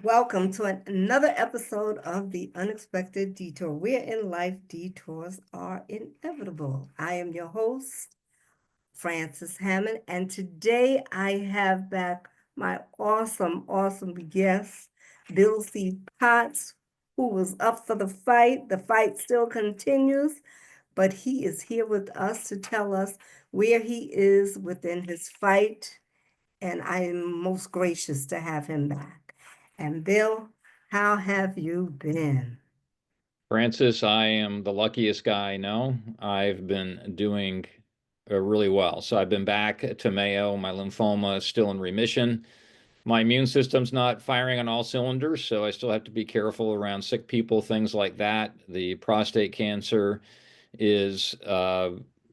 Welcome to another episode of The Unexpected Detour, where in life detours are inevitable. I am your host, Frances Hammond, and today I have back my awesome guest, Bill C. Potts, who was up for the fight. The fight still continues, but he is here with us to tell us where he is within his fight, and I am most gracious to have him back. And Bill, how have you been? Francis, I am the luckiest guy I know. I've been doing really well. So I've been back to Mayo. My lymphoma is still in remission. My immune system's not firing on all cylinders, so I still have to be careful around sick people, things like that. The prostate cancer is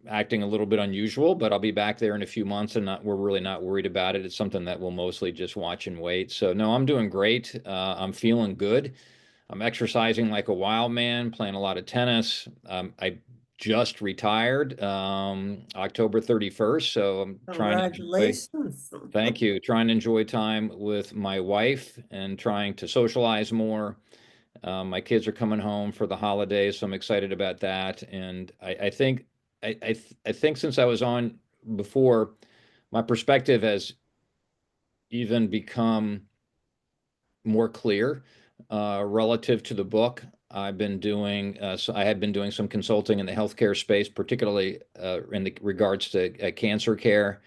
acting a little bit unusual, but I'll be back there in a few months, and we're really not worried about it. It's something that we'll mostly just watch and wait. So no, I'm doing great. I'm feeling good. I'm exercising like a wild man, playing a lot of tennis. I just retired October 31st, so I'm trying to enjoy, Congratulations. thank you, trying to enjoy time with my wife and trying to socialize more. My kids are coming home for the holidays, so I'm excited about that. And I think since I was on before, my perspective has even become more clear relative to the book. I had been doing some consulting in the healthcare space, particularly in the regards to cancer care.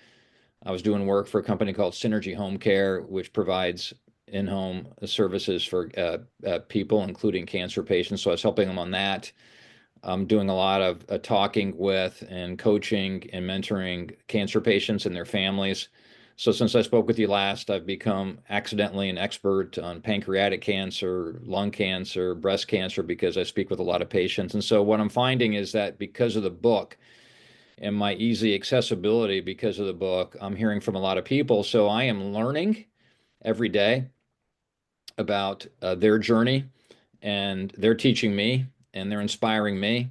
I was doing work for a company called Synergy Home Care, which provides in-home services for people, including cancer patients. So I was helping them on that. I'm doing a lot of talking with and coaching and mentoring cancer patients and their families. So since I spoke with you last, I've become accidentally an expert on pancreatic cancer, lung cancer, breast cancer, because I speak with a lot of patients. And so what I'm finding is that because of the book and my easy accessibility because of the book, I'm hearing from a lot of people. So I am learning every day about their journey, and they're teaching me and they're inspiring me.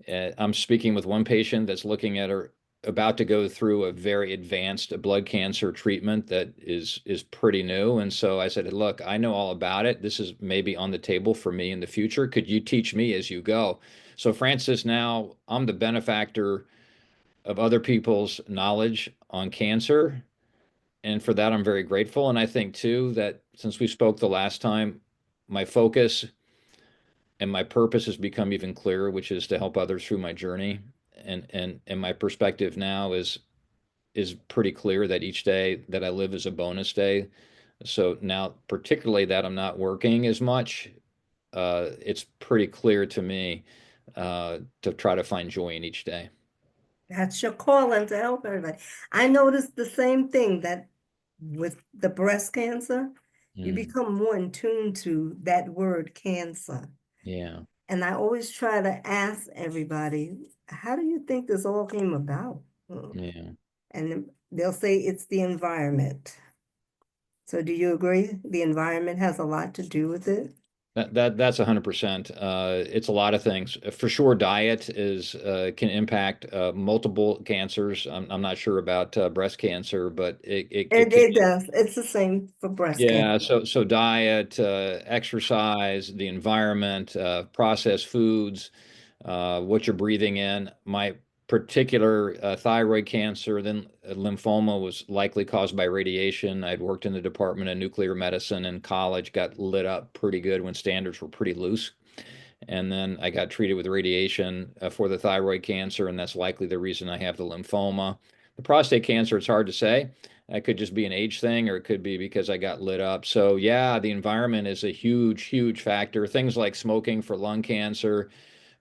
I'm speaking with one patient that's looking at her about to go through a very advanced blood cancer treatment that is pretty new. And so I said, look, I know all about it. This is maybe on the table for me in the future. Could you teach me as you go? So Francis, now I'm the benefactor of other people's knowledge on cancer. And for that, I'm very grateful. And I think too that since we spoke the last time, my focus and my purpose has become even clearer, which is to help others through my journey. And my perspective now is pretty clear that each day that I live is a bonus day. So now, particularly that I'm not working as much, it's pretty clear to me to try to find joy in each day. That's your calling to help everybody. I noticed the same thing that with the breast cancer, you Mm, become more in tune to that word cancer. yeah, And I always try to ask everybody, how do you think this all came about? yeah. And they'll say it's the environment. So do you agree the environment has a lot to do with it? That's 100%. It's a lot of things. For sure, diet is can impact multiple cancers. I'm not sure about breast cancer, but it could. It does. It's the same for breast Yeah, cancer. so diet, exercise, the environment, processed foods, what you're breathing in. My particular thyroid cancer, then lymphoma, was likely caused by radiation. I'd worked in the Department of Nuclear Medicine in college, got lit up pretty good when standards were pretty loose. And then I got treated with radiation for the thyroid cancer, and that's likely the reason I have the lymphoma. The prostate cancer, it's hard to say. It could just be an age thing, or it could be because I got lit up. So, yeah, the environment is a huge factor. Things like smoking for lung cancer,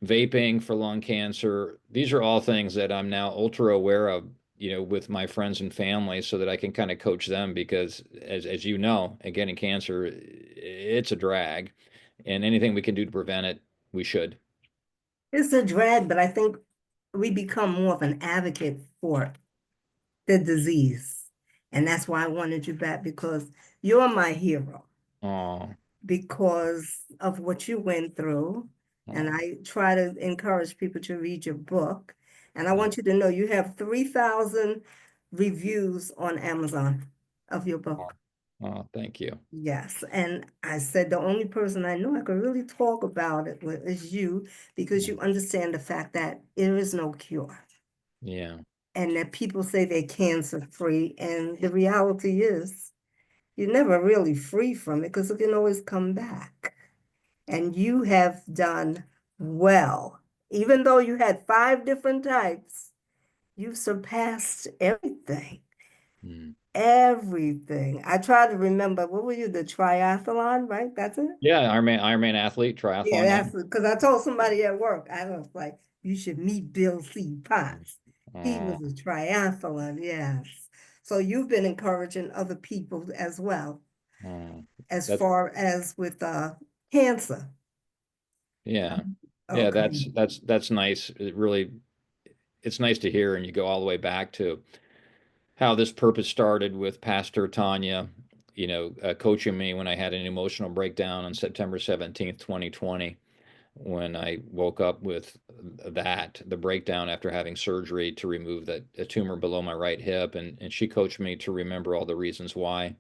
vaping for lung cancer, these are all things that I'm now ultra aware of, with my friends and family so that I can kind of coach them because, as you know, getting cancer, it's a drag. And anything we can do to prevent it, we should. It's a drag, but I think we become more of an advocate for the disease. And that's why I wanted you back because you're my hero Oh, because of what you went through. And oh, I try to encourage people to read your book. And I yeah. want you to know you have 3,000 reviews on Amazon of your Oh, book. oh, thank you. Yes, and I said the only person I know I could really talk about it with is you because you understand the fact that there is no cure Yeah. and that people say they're cancer free, and the reality is you're never really free from it because it can always come back. And you have done well. Even though you had five different types, you surpassed everything. Mm. Everything. I try to remember, what were you, the triathlon, right? That's it? Yeah, Ironman athlete, Yeah, triathlon, yeah. that's because I told somebody at work, I was like, you should meet Bill C. Potts. He Oh, was a triathlon, yes. So you've been encouraging other people as well, oh. as That's far as with cancer. yeah. Yeah, Okay. that's nice. It's nice to hear, and you go all the way back to how this purpose started with Pastor Tanya, coaching me when I had an emotional breakdown on September 17th, 2020, when I woke up with the breakdown after having surgery to remove a tumor below my right hip. And she coached me to remember all the reasons why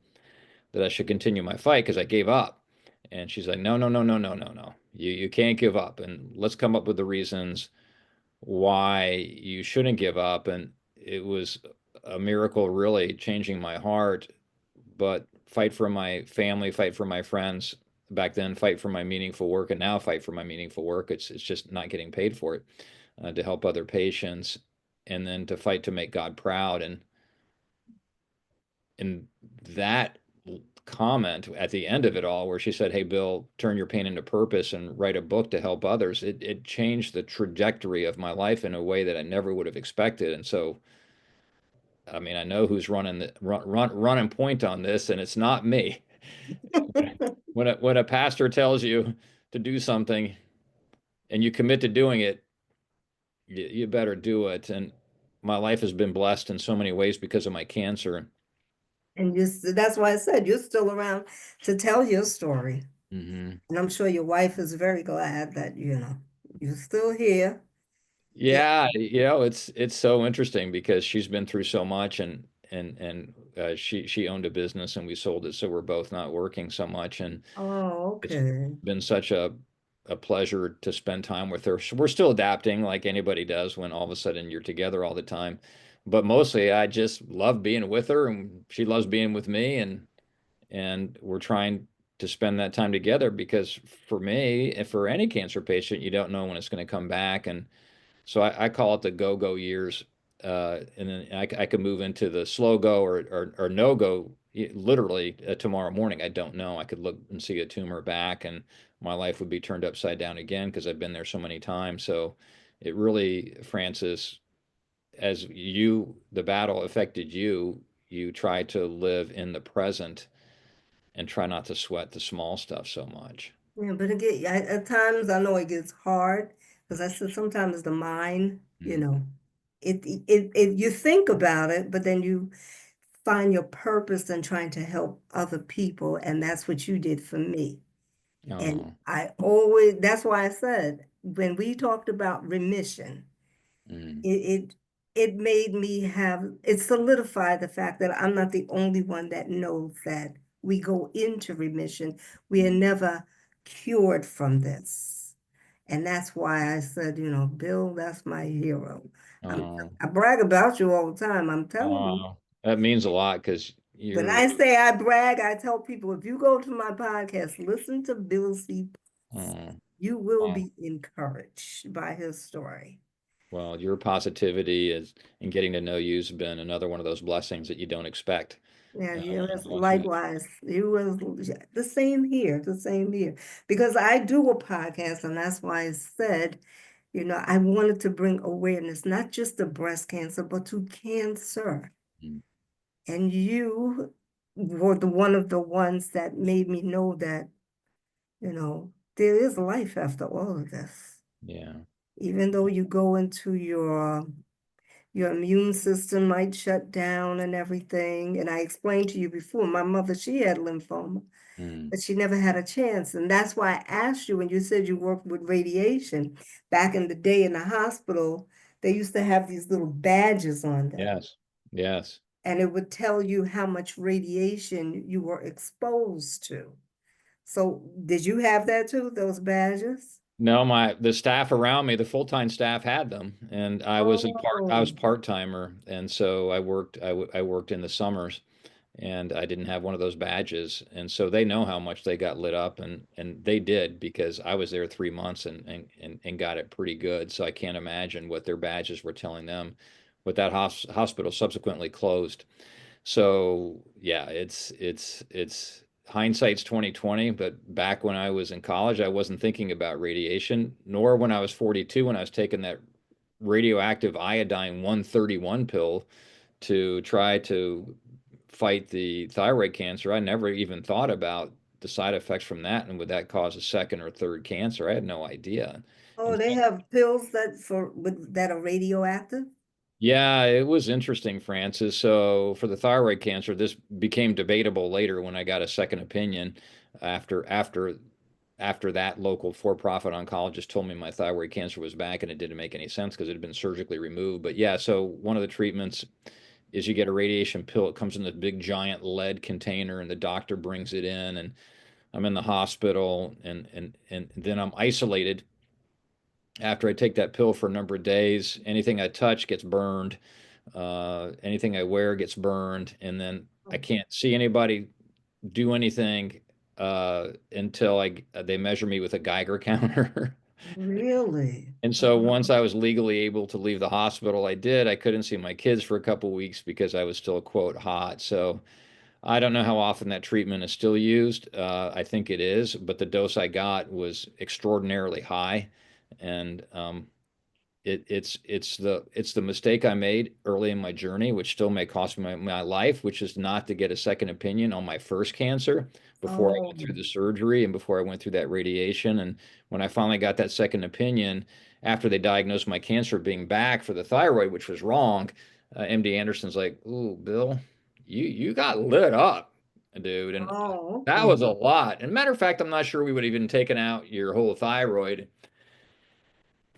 that I should continue my fight because I gave up. And she's like, no, no, no, no, no, no, no. You can't give up. And let's come up with the reasons why you shouldn't give up. And it was a miracle, really changing my heart. But fight for my family, fight for my friends. Back then, fight for my meaningful work, and now fight for my meaningful work. It's just not getting paid for it to help other patients, and then to fight to make God proud. And that comment at the end of it all, where she said, "Hey, Bill, turn your pain into purpose and write a book to help others," it changed the trajectory of my life in a way that I never would have expected. And so, I mean, I know who's running point on this, and it's not me. When a pastor tells you to do something and you commit to doing it, you better do it. And my life has been blessed in so many ways because of my cancer. And that's why I said you're still around to tell your story. Hmm. And I'm sure your wife is very glad that, you're still here. It, Yeah, it's so interesting because she's been through so much, and she owned a business and we sold it, so we're both not working so much, and oh, it's okay. been such a pleasure to spend time with her. So we're still adapting like anybody does when all of a sudden you're together all the time. But mostly I just love being with her and she loves being with me, and we're trying to spend that time together because for me, if for any cancer patient, you don't know when it's going to come back. And so I call it the go-go years. And then I could move into the slow go or no go literally tomorrow morning. I don't know. I could look and see a tumor back and my life would be turned upside down again because I've been there so many times. So it really, Francis, as the battle affected you, you try to live in the present and try not to sweat the small stuff so much. Yeah, but again, at times I know it gets hard because I said sometimes the mind, Mm. you think about it, but then you find your purpose in trying to help other people, and that's what you did for me. And Oh, that's why I said when we talked about remission, mm, it it made me it solidified the fact that I'm not the only one that knows that we go into remission. We are mm. never cured from this. And that's why I said, Bill, that's my hero. I'm, Oh, I brag about you all the time. I'm telling you. oh, that means a lot because When you're, I say I brag, I tell people if you go to my podcast, listen to Bill C. oh, You will wow. be encouraged by his story. Well, your positivity is and getting to know you has been another one of those blessings that you don't expect. Yeah, you was Going through. likewise. You was the same here, the same here. Because I do a podcast, and that's why I said, I wanted to bring awareness, not just to breast cancer, but to cancer. Mm. And you were one of the ones that made me know that, there is life after all of this. Yeah. Even though you go into your immune system might shut down and everything. And I explained to you before, my mother, she had lymphoma, Mm. but she never had a chance. And that's why I asked you when you said you worked with radiation back in the day in the hospital, they used to have these little badges on them. Yes. Yes. and it would tell you how much radiation you were exposed to. So did you have that too, those badges? No, the staff around me, the full-time staff had them, and I was Oh, part-timer, and so I worked in the summers, and I didn't have one of those badges, and so they know how much they got lit up, and they did because I was there 3 months and got it pretty good. So I can't imagine what their badges were telling them. But that hospital subsequently closed. So yeah, it's hindsight's 2020, but back when I was in college, I wasn't thinking about radiation, nor when I was 42 when I was taking that radioactive iodine 131 pill to try to fight the thyroid cancer. I never even thought about the side effects from that and would that cause a second or third cancer. I had no idea. oh, And they have pills that are radioactive? yeah, it was interesting, Francis. So for the thyroid cancer, this became debatable later when I got a second opinion after after after that local for-profit oncologist told me my thyroid cancer was back and it didn't make any sense because it had been surgically removed. But yeah, so one of the treatments is you get a radiation pill. It comes in this big giant lead container and the doctor brings it in and I'm in the hospital and then I'm isolated after I take that pill for a number of days. Anything I touch gets burned. Anything I wear gets burned, and then I Oh, can't see anybody do anything until they measure me with a Geiger counter. really? And so once I was legally able to leave the hospital, I did. I couldn't see my kids for a couple of weeks because I was still, quote, hot. So I don't know how often that treatment is still used. I think it is, but the dose I got was extraordinarily high. And it's the mistake I made early in my journey, which still may cost me my life, which is not to get a second opinion on my first cancer before I Oh, went through the surgery and before I went through that radiation. And when I finally got that second opinion, after they diagnosed my cancer being back for the thyroid, which was wrong, MD Anderson's like, "Ooh, Bill, you got lit up, dude," and oh, that was okay. a lot. And matter of fact, I'm not sure we would have even taken out your whole thyroid.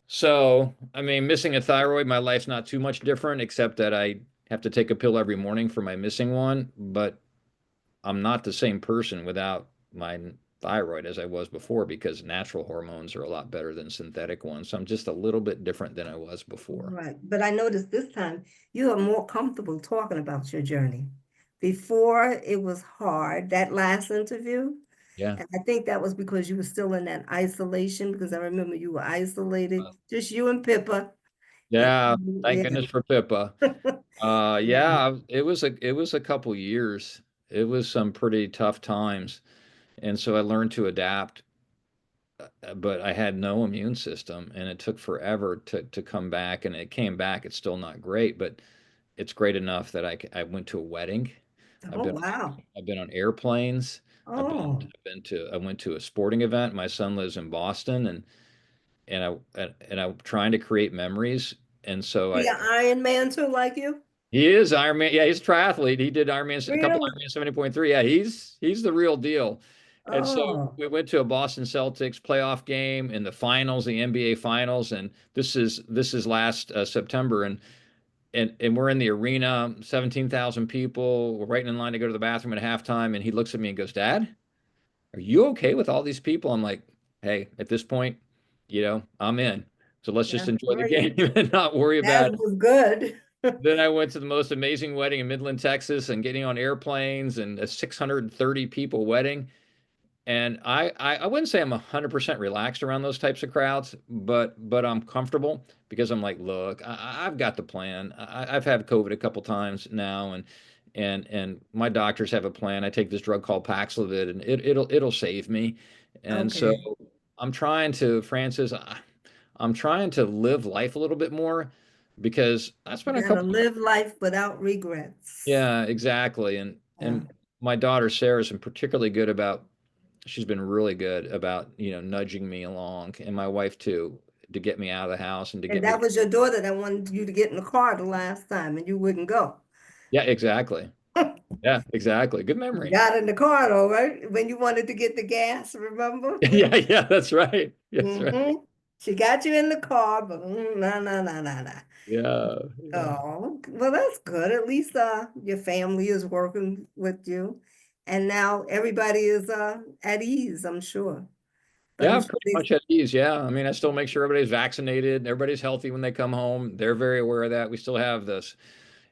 So, I mean, missing a thyroid, my life's not too much different, except that I have to take a pill every morning for my missing one. But I'm not the same person without my thyroid as I was before because natural hormones are a lot better than synthetic ones. So I'm just a little bit different than I was before. Right. But I noticed this time you are more comfortable talking about your journey. Before it was hard, that last interview. Yeah. And I think that was because you were still in that isolation, because I remember you were isolated, just you and Pippa. Yeah. Thank Yeah. goodness for Pippa. Yeah. Yeah, it was a couple years. It was some pretty tough times. And so I learned to adapt but I had no immune system and it took forever to come back and it came back. It's still not great, but it's great enough that I went to a wedding. I've Oh, been wow. I've been on airplanes. Oh, I went to a sporting event. My son lives in Boston and I'm trying to create memories. And so be an Iron Man too, like you? he is Ironman. Yeah, he's a triathlete. He did Ironman, a couple Really? Ironman 70.3. Yeah, he's the real deal. And so Oh, we went to a Boston Celtics playoff game in the finals, the NBA finals, and this is last September, and we're in the arena, 17,000 people. We're waiting in line to go to the bathroom at halftime, and he looks at me and goes, "Dad, are you okay with all these people?" I'm like, "Hey, at this point, I'm in. So let's just that's enjoy the great. game and not worry That about." was good. Then I went to the most amazing wedding in Midland, Texas, and getting on airplanes and a 630 people wedding. And I wouldn't say I'm 100% relaxed around those types of crowds, but I'm comfortable because I'm like, look, I've got the plan. I've had COVID a couple times now, and my doctors have a plan. I take this drug called Paxlovid, and it'll save me. And so Okay. I'm trying to, Francis, I'm trying to live life a little bit more because I You spent a gotta couple. live life without regrets. Yeah, exactly. And Yeah. and my daughter Sarah's been particularly good about she's been really good about, nudging me along and my wife too to get me out of the house and to And get me that to was your daughter that wanted you to get in the car the last time and you wouldn't go. Yeah, exactly. Yeah, exactly. Good You memory. got in the car though, right? When you wanted to get the gas, remember? Yeah, yeah, that's right. That's right. Mm-hmm. She got you in the car, but no, no, no, no, no. Yeah, yeah. Oh, well, that's good. At least your family is working with you, and now everybody is at ease, I'm sure. But Yeah, I'm sure pretty much at ease. Yeah. I mean, I still make sure everybody's vaccinated, everybody's healthy when they come home. They're very aware of that. We still have this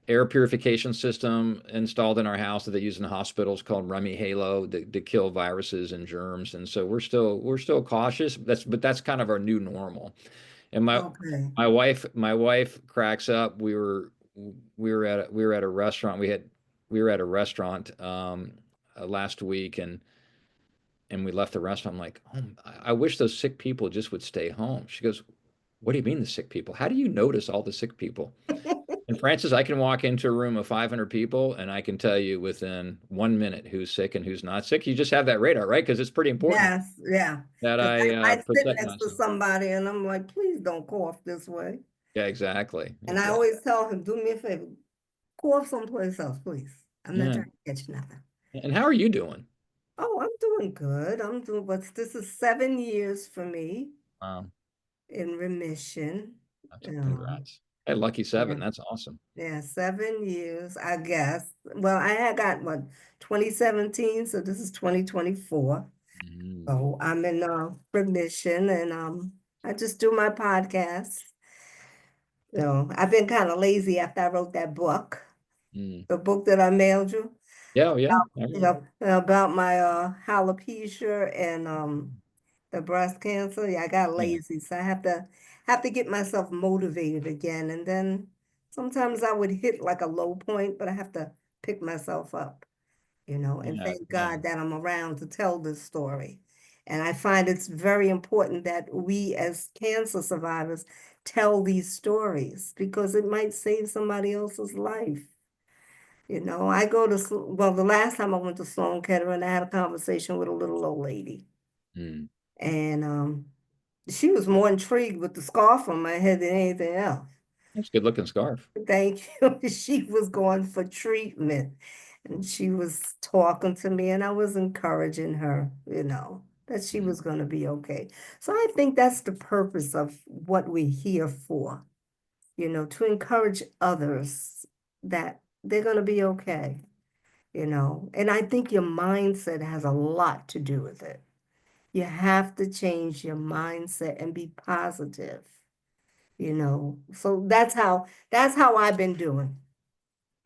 air purification system installed in our house that they use in hospitals called Rummy Halo to kill viruses and germs. And so we're still cautious. That's kind of our new normal. And okay. my wife cracks up. We were at a restaurant. We were at a restaurant last week, and we left the restaurant. I'm like, oh, I wish those sick people just would stay home. She goes, what do you mean the sick people? How do you notice all the sick people? And Francis, I can walk into a room of 500 people and I can tell you within 1 minute who's sick and who's not sick. You just have that radar, right? Because it's pretty important Yes, yeah. that 'Cause I I might sit protect next to myself. somebody and I'm like, please don't cough this way. Yeah, exactly. And I Exactly. always tell him, do me a favor, cough someplace else, please. I'm not Yeah. trying to catch nothing. And how are you doing? Oh, I'm doing good. I'm doing, but this is 7 years for me Wow. in remission. That's Um, congrats. Hey, lucky yeah, seven. That's awesome. yeah, 7 years, I guess. Well, I had got what 2017, so this is 2024. Mm, So I'm in remission, and I just do my podcast. So I've been kind of lazy after I wrote that book, mm. the book that I mailed you, Yeah, oh, yeah. I you remember. know, about my alopecia and the breast cancer. Yeah, I got Yeah. lazy, so I have to get myself motivated again. And then sometimes I would hit like a low point, but I have to pick myself up, and Yeah. thank Yeah. God that I'm around to tell this story. And I find it's very important that we as cancer survivors tell these stories because it might save somebody else's life. I go to, well, the last time I went to Sloan Kettering, I had a conversation with a little old lady. Mm. And she was more intrigued with the scarf on my head than anything else. That's a good looking scarf. Thank you. She was going for treatment and she was talking to me, and I was encouraging her, that she Mm, was going to be okay. So I think that's the purpose of what we're here for, to encourage others that they're going to be okay. And I think your mindset has a lot to do with it. You have to change your mindset and be positive. So that's how I've been doing.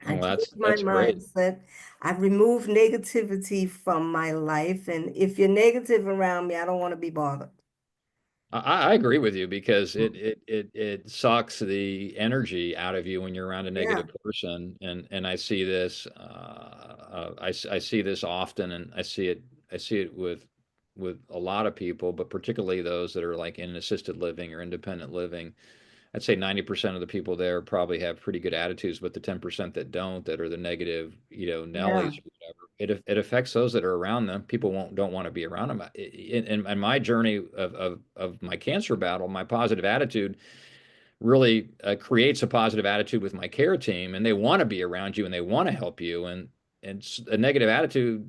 I well, changed that's my that's great. mindset. I've removed negativity from my life. And if you're negative around me, I don't want to be bothered. I agree with you because it sucks the energy out of you when you're around a Yeah, negative person, and I see this I see this often, and I see it with a lot of people, but particularly those that are like in assisted living or independent living. I'd say 90% of the people there probably have pretty good attitudes, but the 10% that don't, that are the negative, yeah, Nellies or whatever, it affects those that are around them. People don't want to be around them. In my journey of my cancer battle, my positive attitude really creates a positive attitude with my care team, and they want to be around you and they want to help you. And a negative attitude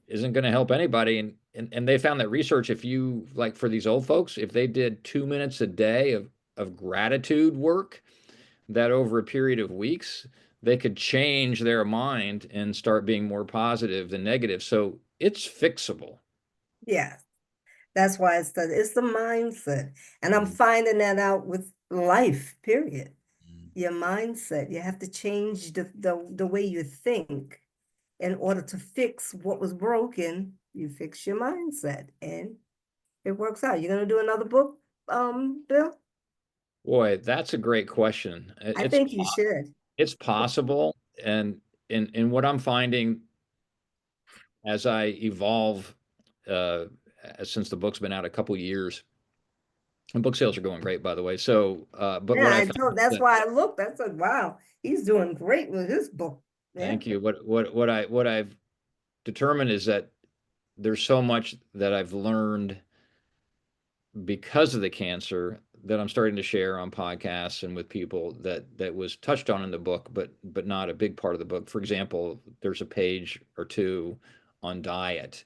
isn't going to help anybody. And they found that research, if you like for these old folks, if they did 2 minutes a day of gratitude work, that over a period of weeks, they could change their mind and start being more positive than negative. So it's fixable. yeah. That's why it's the mindset. And I'm Mm, finding that out with life, period. mm. Your mindset. You have to change the way you think in order to fix what was broken. You fix your mindset and it works out. You're gonna do another book, Bill? Boy, that's a great question. I think you should. It's possible, and in what I'm finding as I evolve, uh, since the book's been out a couple years, and book sales are going great, by the way. So, but Yeah, what I I found told is that's that, why I looked. I said, wow, he's doing great with his book. Yeah. thank you. What I've determined is that there's so much that I've learned because of the cancer that I'm starting to share on podcasts and with people that was touched on in the book, but not a big part of the book. For example, there's a page or two on diet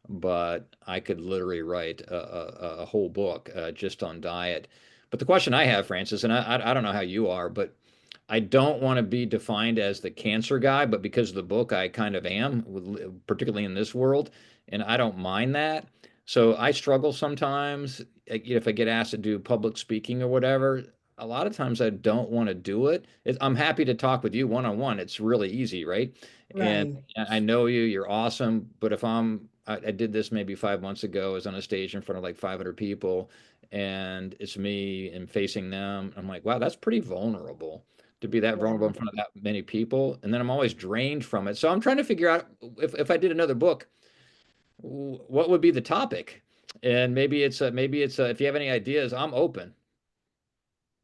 but I could literally write a whole book just on diet. But the question I have, Francis, and I don't know how you are, but I don't want to be defined as the cancer guy, but because of the book, I kind of am, particularly in this world, and I don't mind that. So I struggle sometimes if I get asked to do public speaking or whatever. A lot of times I don't want to do it. I'm happy to talk with you one on one. It's really easy, right? And Right. I know you, you're awesome. But if I did this maybe 5 months ago, I was on a stage in front of like 500 people and it's me and facing them. I'm like, wow, that's pretty vulnerable to be that vulnerable Yeah. in front of that many people. And then I'm always drained from it. So I'm trying to figure out if I did another book, what would be the topic? And if you have any ideas, I'm open.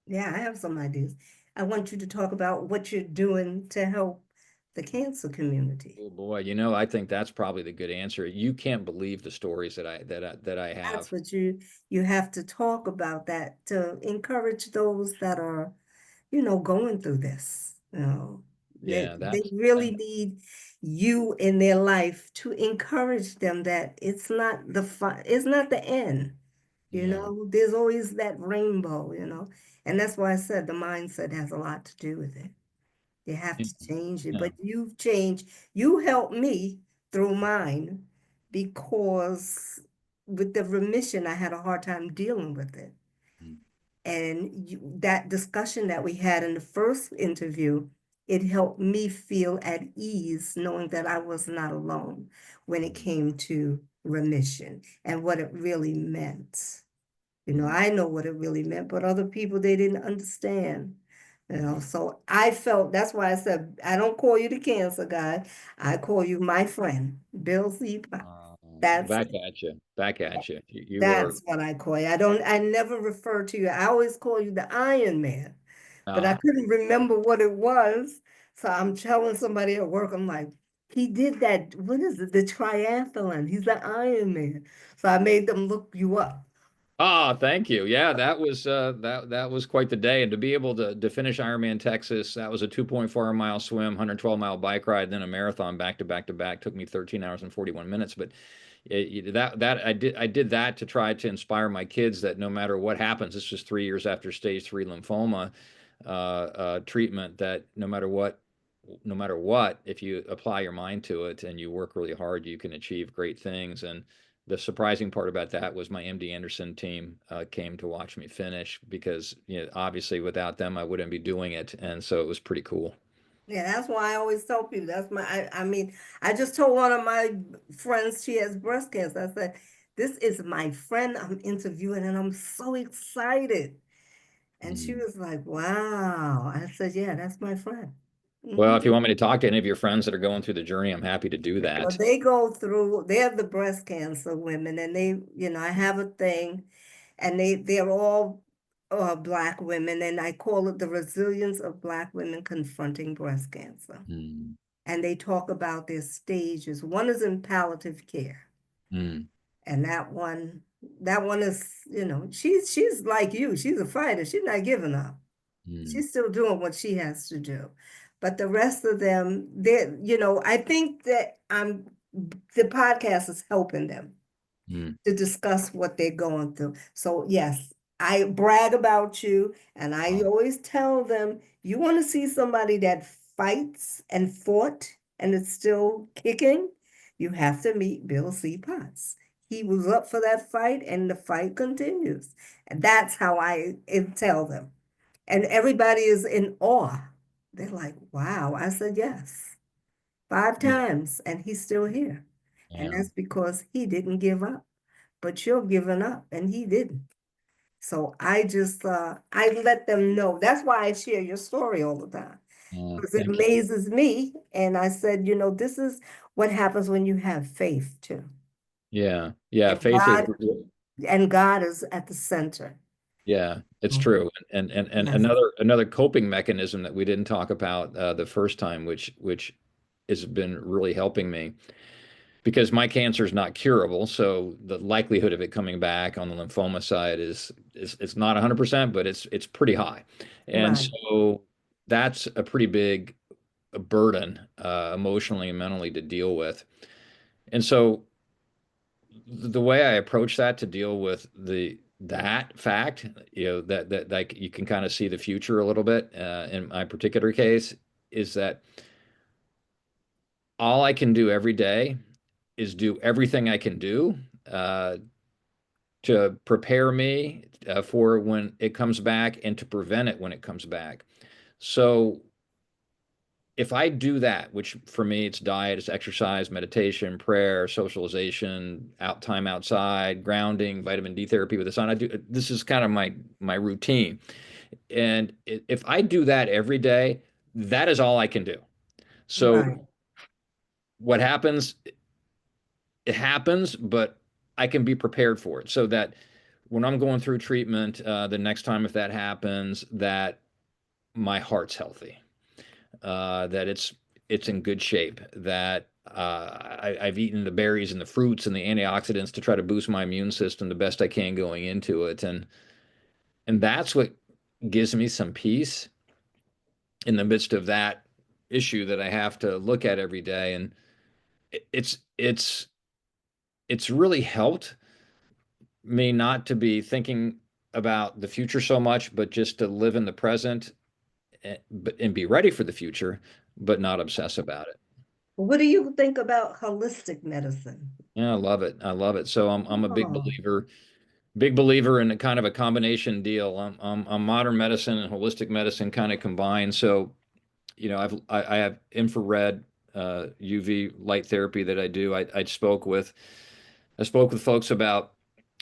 Yeah, I have some ideas. I want you to talk about what you're doing to help the cancer community. Oh boy, I think that's probably the good answer. You can't believe the stories that I That's have. what you have to talk about that to encourage those that are, going through this. They Yeah, they really need you in their life to encourage them that it's not the end. yeah, There's always that rainbow, and that's why I said the mindset has a lot to do with it. You have yeah, to change it, yeah. but you've changed. You helped me through mine because with the remission, I had a hard time dealing with it. Mm, And that discussion that we had in the first interview, it helped me feel at ease knowing that I was not alone when it mm, came to remission and what it really meant. mm, I know what it really meant, but other people, they didn't understand. mm. So I felt that's why I said, I don't call you the cancer guy. I call you my friend, Bill C. That's Back at you, back at you. You were that's what I call you. I never refer to you. I always call you the Iron Man, but I uh, couldn't remember what it was. So I'm telling somebody at work, I'm like, he did that, what is it? The triathlon. He's the Iron Man. So I made them look you up. Thank you. Yeah, that was quite the day, and to be able to finish Ironman Texas, that was a 2.4 mile swim, 112-mile bike ride, then a marathon back to back to back. Took me 13 hours and 41 minutes, but I did that to try to inspire my kids that no matter what happens, it's just 3 years after stage three lymphoma treatment, that no matter what, if you apply your mind to it and you work really hard, you can achieve great things. And the surprising part about that was my MD Anderson team came to watch me finish because obviously without them I wouldn't be doing it, and so it was pretty cool. Yeah, that's why I always tell people I mean, I just told one of my friends she has breast cancer. I said, this is my friend I'm interviewing and I'm so excited. And she Mm. was like, wow. I said, yeah, that's my friend. Well, Mhm. if you want me to talk to any of your friends that are going through the journey, I'm happy to do Well, that. they're the breast cancer women and I have a thing and they're all Black women and I call it the resilience of Black women confronting breast cancer. Mm, And they talk about their stages. One is in palliative care, mm, and that one is, she's like you. She's a fighter. She's not giving up. mm, She's still doing what she has to do. But the rest of them, I think that the podcast is helping them mm. to discuss what they're going through. So yes, I brag about you and I Uh, always tell them, you want to see somebody that fights and fought and is still kicking, you have to meet Bill C. Potts. He was up for that fight and the fight continues. And that's how I tell them. And everybody is in awe. They're like, wow. I said, yes, five yeah, times and he's still here. And yeah, that's because he didn't give up, but you're giving up and he didn't. So I let them know. That's why I share your story all the time because it thank you. amazes me. And I said, this is what happens when you have faith too. Yeah, yeah. And Faith is, God is at the center. yeah, it's Mhm. true. And Yes, another coping mechanism that we didn't talk about the first time, which has been really helping me, because my cancer is not curable, so the likelihood of it coming back on the lymphoma side is it's not 100%, but it's pretty high. And right. so that's a pretty big burden emotionally and mentally to deal with. And so the way I approach that to deal with that fact, that like you can kind of see the future a little bit, in my particular case, is that all I can do every day is do everything I can do uh, to prepare me for when it comes back and to prevent it when it comes back. So if I do that, which for me it's diet, it's exercise, meditation, prayer, socialization, time outside, grounding, vitamin D therapy with the sun, I do this is kind of my routine. And if I do that every day, that is all I can do. So Right. what happens, it happens, but I can be prepared for it so that when I'm going through treatment, the next time if that happens, that my heart's healthy, that it's in good shape, that I've eaten the berries and the fruits and the antioxidants to try to boost my immune system the best I can going into it, and that's what gives me some peace in the midst of that issue that I have to look at every day, and it's really helped me not to be thinking about the future so much, but just to live in the present and be ready for the future, but not obsess about it. What do you think about holistic medicine? Yeah, I love it. I love it. So I'm a Oh, big believer in a kind of a combination deal. I'm modern medicine and holistic medicine kind of combined. So, I have infrared UV light therapy that I do. I spoke with folks about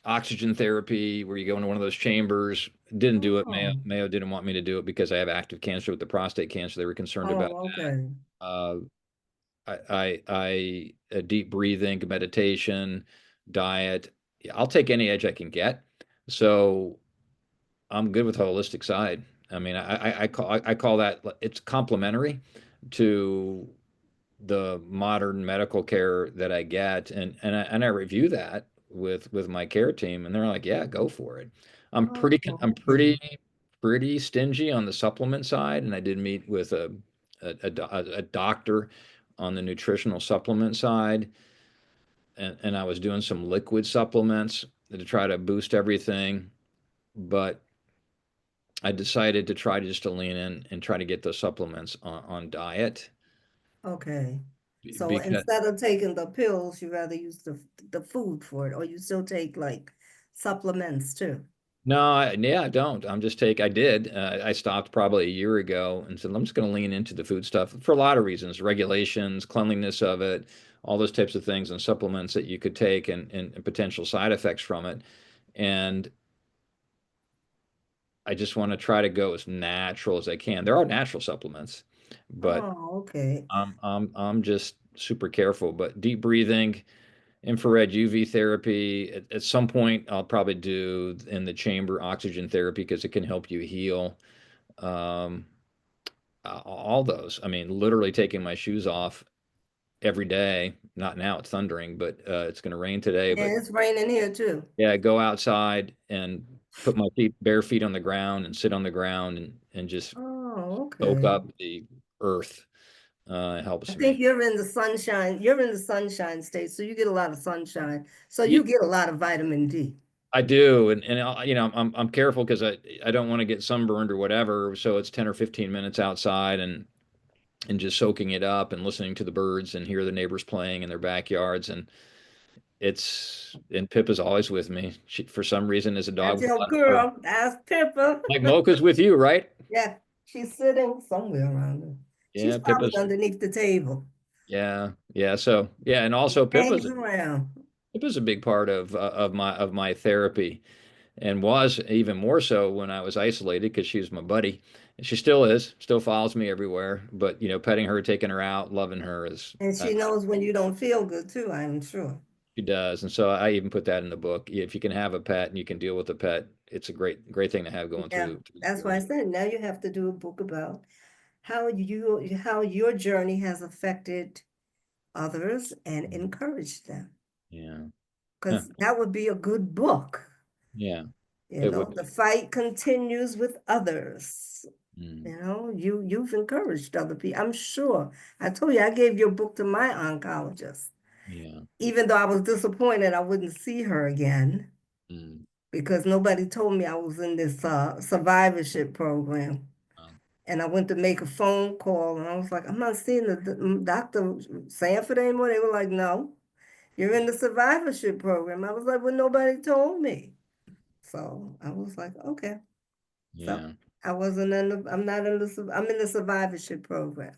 oxygen therapy where you go into one of those chambers. Didn't do it. Mayo oh, Mayo didn't want me to do it because I have active cancer with the prostate cancer. They were concerned about oh, okay. that. Deep breathing, meditation, diet. Yeah, I'll take any edge I can get. So I'm good with the holistic side. I mean, I call that it's complementary to the modern medical care that I get, and I review that with my care team, and they're like, yeah, go for it. Oh, I'm okay. pretty stingy on the supplement side, and I did meet with a doctor on the nutritional supplement side, and I was doing some liquid supplements to try to boost everything, but I decided to try just to lean in and try to get those supplements on diet Okay. So because instead of taking the pills, you rather use the food for it, or you still take like supplements too? no, yeah, I don't. I did. I stopped probably a year ago and said, I'm just going to lean into the food stuff for a lot of reasons, regulations, cleanliness of it, all those types of things and supplements that you could take and potential side effects from it. And I just want to try to go as natural as I can. There are natural supplements, but Oh, okay. I'm just super careful. But deep breathing, infrared UV therapy. At some point, I'll probably do in the chamber oxygen therapy because it can help you heal. Um, all those. I mean, literally taking my shoes off every day. Not now, it's thundering, but it's going to rain today. But Yeah, it's raining here too. yeah, go outside and put my bare feet on the ground and sit on the ground and just Oh, soak okay. up the earth. It I helps think me. you're in the sunshine. You're in the sunshine state, so you get a lot of sunshine. So Yeah, you get a lot of vitamin D. I do, and I'm careful because I don't want to get sunburned or whatever. So it's 10 or 15 minutes outside and just soaking it up and listening to the birds and hear the neighbors playing in their backyards. And Pip is always with me. She, for some reason, is a dog That's with a your lot of girl. That's Pippa. like Mocha's with you, right? Yeah, she's sitting somewhere around her. She's Yeah, probably Pippa's underneath the table. yeah. So yeah, and also Hangs around. Pippa's a big part of my therapy, and was even more so when I was isolated because she was my buddy. And she still is, still follows me everywhere. But petting her, taking her out, loving her is And she knows when you don't feel good too, I'm sure. she does. And so I even put that in the book. If you can have a pet and you can deal with a pet, it's a great thing to have going Yeah, through the that's why I journey. said now you have to do a book about how your journey has affected others and encouraged them. Yeah. Huh. Because that would be a good book. Yeah. You It would know, the be. fight continues with others. Mm. You know, you've encouraged other people. I'm sure. I told you I gave your book to my oncologist. Yeah. Even though I was disappointed I wouldn't see her again Mm. because nobody told me I was in this survivorship program. Um, And I went to make a phone call and I was like, I'm not seeing the Dr. Sanford anymore. They were like, no, you're in the survivorship program. I was like, well, nobody told me. So I was like, okay. So yeah. I'm not in I'm in the survivorship program.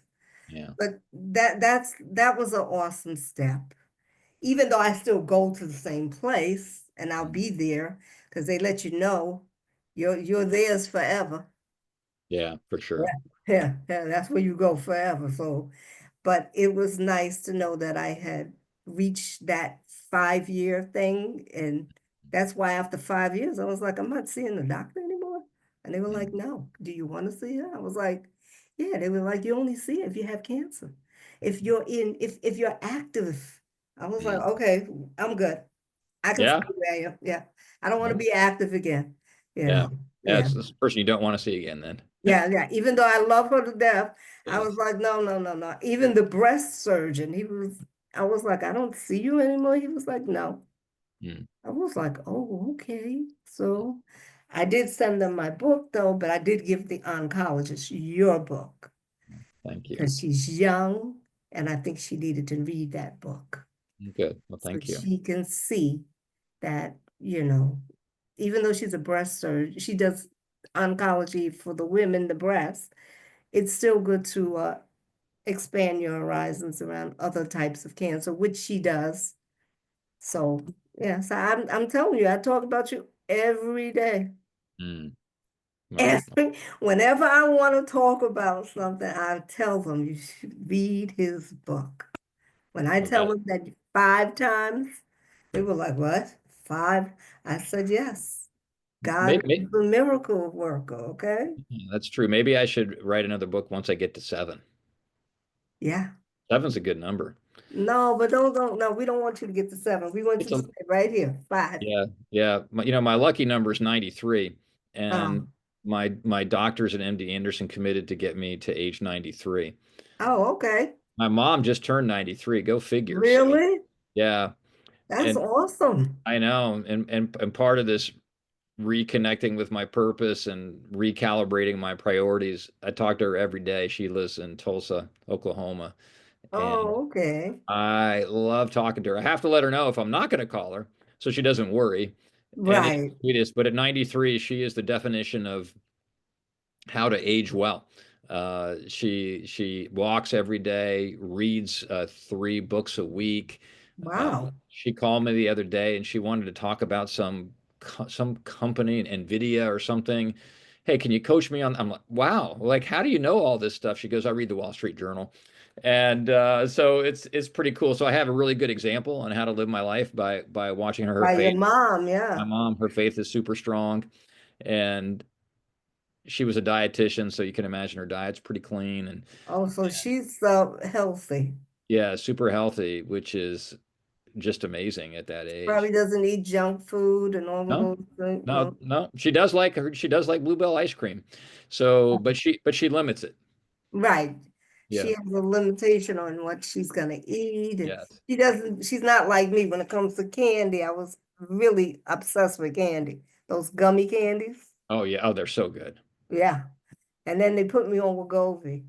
Yeah. But that was an awesome step. Even though I still go to the same place and I'll Mm. be there because they let you know you're theirs forever. Yeah, for Yeah, sure. yeah, that's where you go forever. So, but it was nice to know that I had reached that 5 year thing. And that's why after 5 years, I was like, I'm not seeing the doctor anymore. And they were like, Mm. no, do you want to see her? I was like, yeah, they were like, you only see it if you have cancer. If you're active, I was like, Mm. okay, I'm good. I can stay Yeah. where I am. Yeah. I don't want to Yeah. be active again. You Yeah. know, Yeah. yeah. It's the person you don't want to see again then. Yeah, yeah. Even though I love her to death, I was Yes. like, no, no, no, no. Even the breast surgeon, I was like, I don't see you anymore. He was like, no. Mm. I was like, oh, okay. So I did send them my book though, but I did give the oncologist your book Thank you. because she's young and I think she needed to read that book Good. Well, so thank you. she can see that, even though she's a breast surgeon, she does oncology for the women, the breast. It's still good to expand your horizons around other types of cancer, which she does. So yeah, so I'm telling you, I talk about you every day. Mm. Well, Whenever I want to talk about something, I tell them you should read his book. When I well, tell them that 5 times, they were like, "What? 5?" I said, "Yes. God maybe, is a miracle worker." Okay. that's true. Maybe I should write another book once I get to seven. Yeah. Seven's a good number. No, but don't. No, we don't want you to get to 7. We want you It's to a, stay right here. 5. yeah, yeah. My lucky number is 93, and Um, my doctors at MD Anderson committed to get me to age 93. oh, okay. My mom just turned 93. Go figure. So Really? yeah, That's and awesome. I know, and part of this reconnecting with my purpose and recalibrating my priorities. I talk to her every day. She lives in Tulsa, Oklahoma, and Oh, okay. I love talking to her. I have to let her know if I'm not going to call her so she doesn't worry. And it's Right. sweetest, but at 93, she is the definition of how to age well. She walks every day, reads 3 books a week. Wow. She called me the other day and she wanted to talk about some company, Nvidia or something. Hey, can you coach me on? I'm like, wow, like how do you know all this stuff? She goes, I read the Wall Street Journal, and so it's pretty cool. So I have a really good example on how to live my life by watching her. Her By your faith, mom, my yeah. mom, her faith is super strong, and she was a dietitian, so you can imagine her diet's pretty clean and Oh, so she's healthy. yeah, super healthy, which is just amazing at that Probably age. doesn't eat junk food and all of No, those things. no, No. no. She does like Bluebell ice cream. So, but she limits it. Right. She Yes. has a limitation on what she's gonna eat, and Yes. she's not like me when it comes to candy. I was really obsessed with candy. Those gummy candies. Oh yeah. Oh, they're so good. Yeah. And then they put me on Wegovy.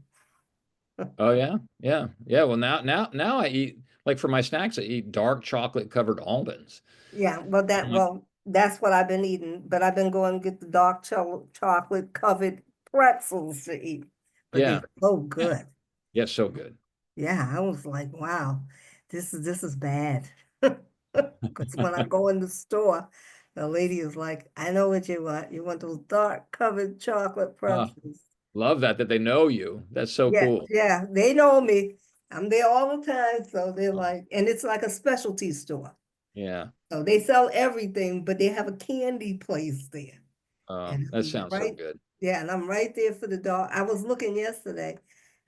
Oh yeah. Yeah. Yeah. Well, now I eat like for my snacks, I eat dark chocolate covered almonds. Yeah, Mhm. that's what I've been eating, but I've been going to get the dark chocolate covered pretzels to eat. But they're Yeah. so Yeah. good. Yeah. So good. Yeah, I was like, wow, this is bad. Because when I go in the store, the lady is like, I know what you want. You want those dark covered chocolate Ah, pretzels. love that they know you. That's so Yeah, cool. yeah, they know me. I'm there all the time. So they're Oh, like, and it's like a specialty store. yeah. So they sell everything, but they have a candy place there. And That I'm sounds so right, good. yeah, and I'm right there for the dog. I was looking yesterday.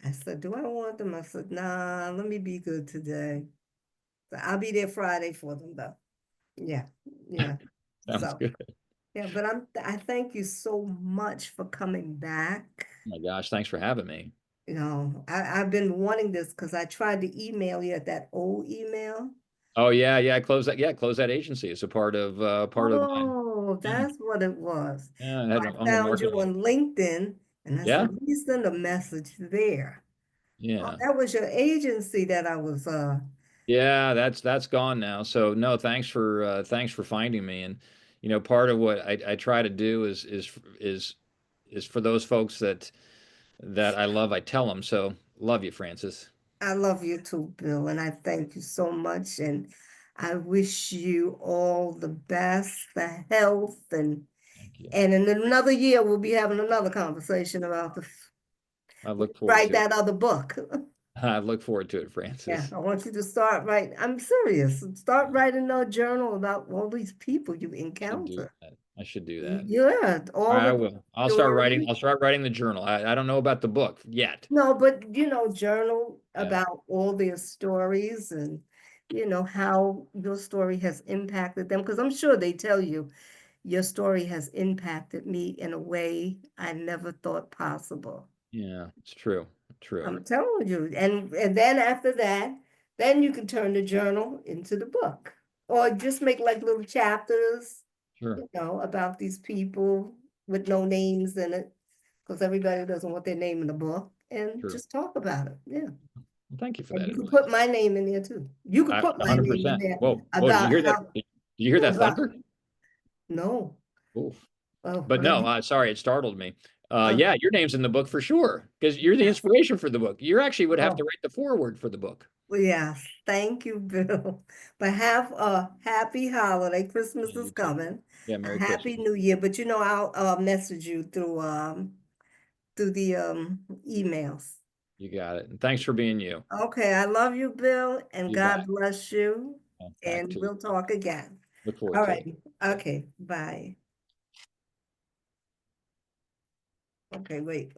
I said, do I want them? I said, nah, let me be good today. So I'll be there Friday for them though. Yeah, yeah. Sounds So good. yeah, but I thank you so much for coming back. Oh my gosh, thanks for having me. I've been wanting this because I tried to email you at that old email. Oh yeah, yeah. Close that. Yeah, close that agency. It's a part of mine. Oh, Yeah, that's what it was. yeah. I So had I on the found you marketing. on LinkedIn and I Yeah, said, let me send a message there. Oh, yeah, that was your agency that I was yeah. That's gone now. So no, thanks for finding me. And part of what I try to do is for those folks that I love, I tell them. So love you, Francis. I love you too, Bill, and I thank you so much. And I wish you all the best, the health, Thank you. and in another year we'll be having another conversation about the I look forward write to it. that other book. I look forward to it, Yeah, Francis. I want you to start writing. I'm serious. Start writing a journal about all these people you Should do encounter. that. I should do that. Yeah, all I the will. I'll start writing. stories. I'll start writing the journal. I don't know about the book yet. No, but journal Yeah. about all their stories and how your story has impacted them. Because I'm sure they tell you your story has impacted me in a way I never thought possible. Yeah, it's true. True. I'm telling you. And then after that, then you can turn the journal into the book. Or just make like little chapters, Sure. about these people with no names in it, because everybody doesn't want their name in the book, and Sure. just talk about it. Yeah. Well, thank you for And that you could advice. put my name in there too. You could put my name in 100%. there Whoa. Whoa, did you about hear that? how, Did you hear that about, thunder? no. Oof. Oh, But well, no, sorry, it startled me. uh, Yeah, your name's in the book for sure because you're the yes. inspiration for the book. You actually would have to Oh, write the foreword for the book. well, yes. Thank you, Bill. But have a happy holiday. Yeah, Christmas is you too. coming. Yeah, A Merry happy Christmas. New Year. But I'll message you through the emails. You got it. And thanks for being you. Okay, I love you, Bill, and You God bet. bless you. Back And to you. we'll talk again. Look forward All to it. right. Okay, bye. Okay, wait.